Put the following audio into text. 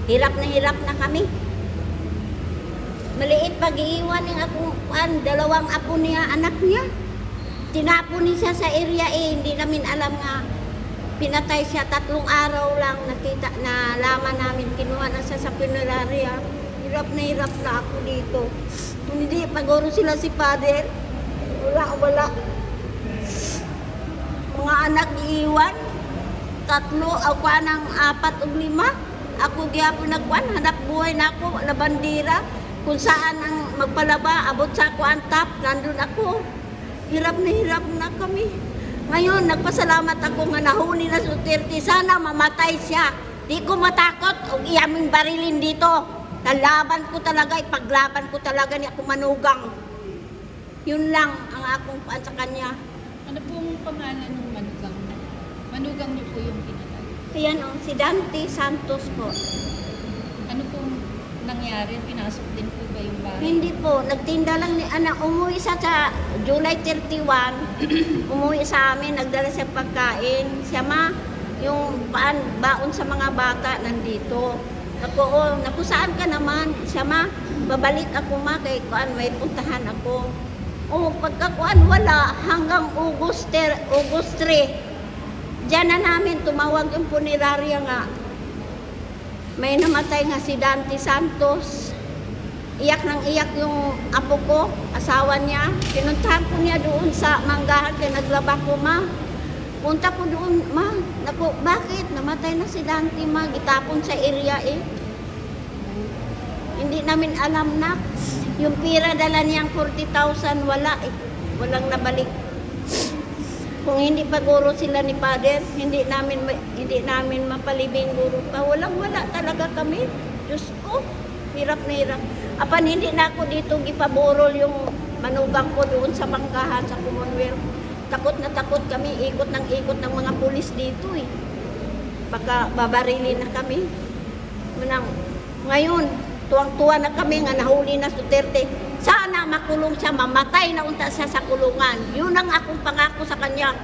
Hirap na kami. Maliit pag-iiwan ng akong dalawang apo niya, anak niya. Tinapon niya sa area hindi namin alam nga pinatay siya. 3 araw lang nakita na laman namin, kinuha na siya sa punerarya. Hirap na ako dito. Hindi paguro sila si father. Wala. Mga anak iiwan. 3 ako ng 4 o 5. Ako gyapon nagkuan, hanap buhay na ako, labandira. Kung saan ang magpalaba, abot sa ako ang top, nandun ako. Hirap na kami. Ngayon, nagpasalamat ako nga nahuli na sa Duterte. Sana mamatay siya. Di ko matakot o iyaming barilin dito. Nalaban ko talaga, ipaglaban ko talaga ni ako manugang. Yun lang ang akong paan sa kanya. Ano pong pangalan ng manugang? Manugang niyo po yung pinatay? Ayan o, si Dante Santos po. Ano pong nangyari? Pinasok din po ba yung bahay? Hindi po, nagtinda lang ni anak. Umuwi siya sa July 31. Umuwi sa amin, nagdala siya pagkain. Siya ma, yung baon sa mga bata nandito. Naku, saan ka naman? Siya ma, babalik ako ma, kay kuan may puntahan ako. Pagkakuan wala, hanggang August 3. Diyan na namin tumawag yung punerarya nga. May namatay nga si Dante Santos. Iyak yung apo ko, asawa niya. Pinuntahan ko niya doon sa manggahan kaya naglaba ko, ma. Punta ko doon, ma. Naku, bakit? Namatay na si Dante, ma. Gitapon sa area Hindi namin alam na. Yung pira dala niyang 40,000, wala Walang nabalik. Kung hindi pa guro sila ni Father, hindi namin mapalibing guro pa. Wala talaga kami. Diyos ko, hirap na hirap. Apan hindi na ako dito gipaborol yung manugang ko doon sa bangkahan sa Commonwealth. Takot na takot kami, ikot ng mga pulis dito Baka babarilin na kami. Ngayon, tuwang-tuwa na kami nga nahuli na Duterte. Sana makulong siya, mamatay na unta siya sa kulungan. Yun ang akong pangako sa kanya.